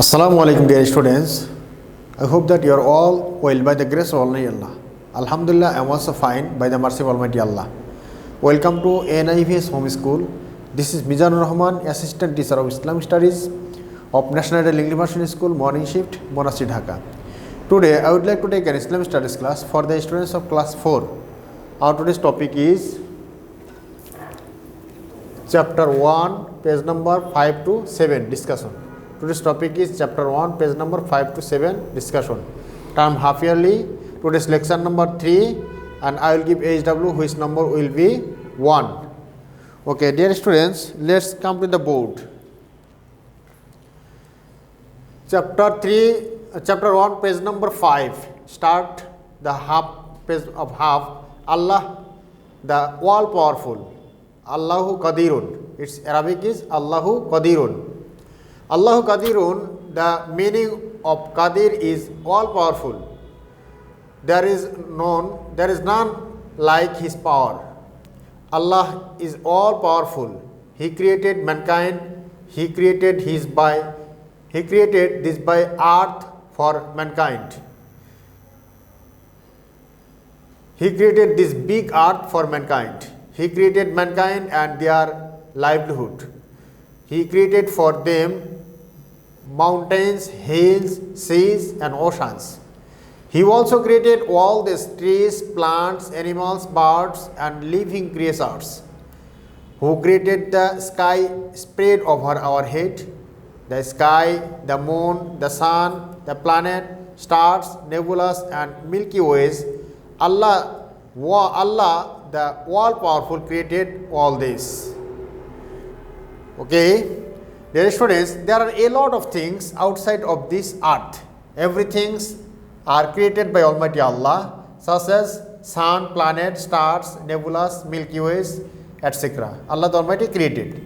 Assalamu alaikum, dear students. I hope that you are all well by the grace of Almighty Allah. Alhamdulillah, I am also fine by the mercy of Almighty Allah. Welcome to NIVS Home School. This is Mizanur Rahman, Assistant Teacher of Islamic Studies of National English Immersion School, Morning Shift, Monastir, Dhaka. Today, I would like to take an Islamic Studies class for the students of class 4. Our today's topic is Chapter 1, page number 5 to 7, discussion. Today's topic is Chapter 1, page number 5 to 7, discussion. Term half yearly. Today's lecture number 3, and I will give HW, which number will be 1. Okay, dear students, let's come to the board. Chapter 1, page number 5. Start the half page of half. Allah, the all powerful. Allahu Qadirun. Its Arabic is Allahu Qadirun. Allahu Qadirun, the meaning of Qadir is all powerful. There is none like his power. Allah is all powerful. He created mankind. He created this by earth for mankind. He created this big earth for mankind. He created mankind and their livelihood. He created for them mountains, hills, seas and oceans. He also created all these trees, plants, animals, birds and living creatures. Who created the sky spread over our head, the sky, the moon, the sun, the planet, stars, nebulas and Milky Ways. Allah, the all-powerful, created all this. Okay, dear students, there are a lot of things outside of this earth. Everything are created by Almighty Allah, such as sun, planet, stars, nebulas, Milky Ways, etc. Allah the Almighty created.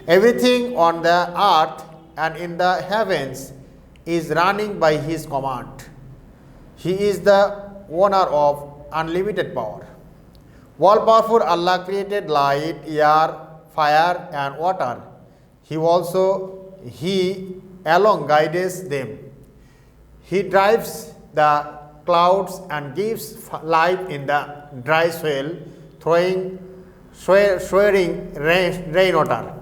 Everything on the earth and in the heavens is running by His command. He is the owner of unlimited power. All powerful Allah created light, air, fire and water. He alone guides them. He drives the clouds and gives life in the dry soil, showering rainwater.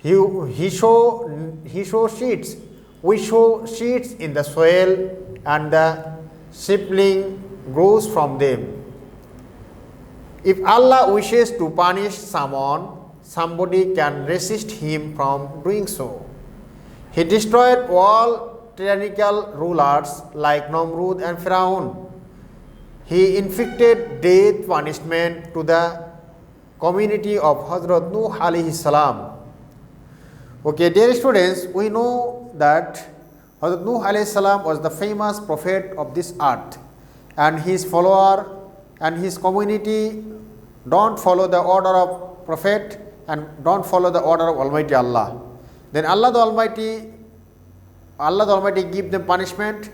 We show seeds in the soil and the sapling grows from them. If Allah wishes to punish someone, somebody can resist Him from doing so. He destroyed all tyrannical rulers like Namrud and Firaun. He inflicted death punishment to the community of Hazrat Nuh alayhi salam. Okay, dear students, we know that Hazrat Nuh alayhi salam was the famous prophet of this earth, and his follower and his community don't follow the order of prophet and don't follow the order of Almighty Allah. Then Allah the Almighty give them punishment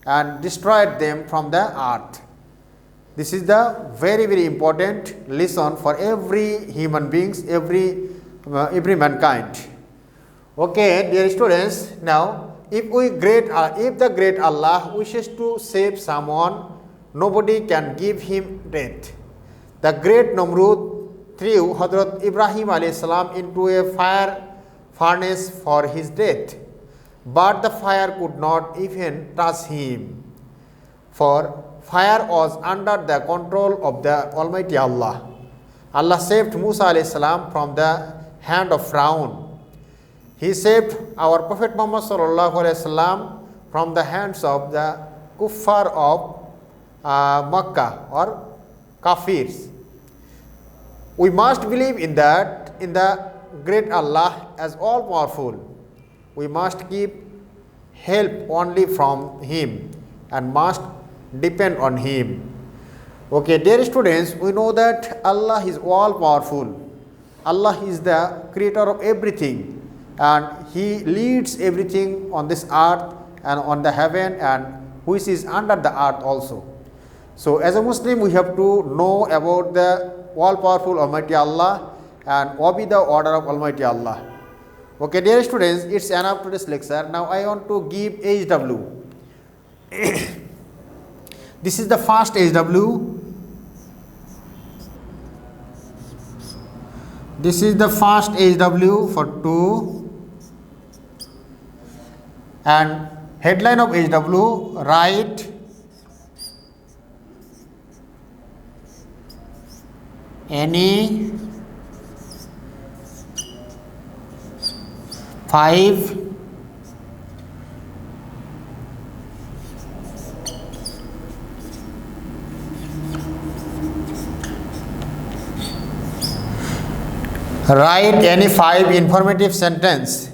and destroyed them from the earth. This is the very, very important lesson for every human beings, every mankind. Okay, dear students, now if the great Allah wishes to save someone, nobody can give him death. The great Namrud threw Hazrat Ibrahim alayhi salam into a fire furnace for his death, but the fire could not even touch him, for fire was under the control of the Almighty Allah. Allah saved Musa alayhi salam from the hand of Firaun. He saved our Prophet Muhammad sallallahu alayhi wasallam from the hands of the kuffar of Makkah or kafirs. We must believe in the great Allah as all powerful. We must keep help only from Him and must depend on Him. Okay, dear students, we know that Allah is all powerful. Allah is the creator of everything and He leads everything on this earth and on the heaven and which is under the earth also. So as a Muslim, we have to know about the all-powerful Almighty Allah and obey the order of Almighty Allah. Okay, dear students, it's enough today's lecture. Now I want to give HW. This is the first HW. This is the first HW for 2, and headline of HW, write any 5 write any 5 informative sentence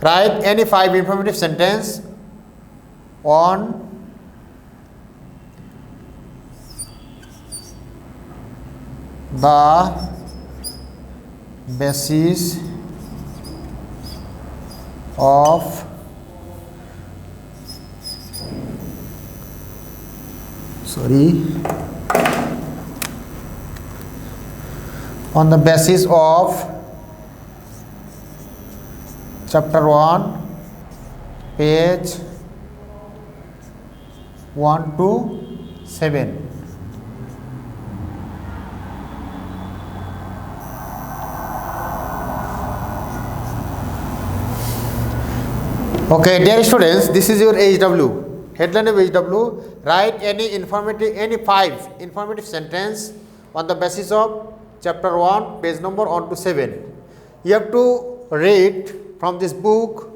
write any 5 informative sentence on the basis of on the basis of chapter 1 page 1 to 7. Okay, dear students, this is your HW. Headline of HW, write any 5 informative sentence on the basis of chapter 1 page number 1 to 7. You have to read from this book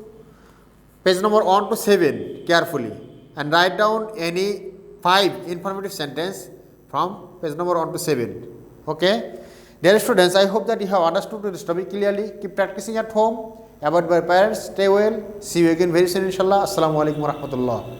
page number 1 to 7 carefully and write down any 5 informative sentence from page number 1 to 7. Okay, dear students, I hope that you have understood this topic clearly. Keep practicing at home. Avoid by parents. Stay well. See you again very soon, inshallah. Assalamu alaikum wa rahmatullah.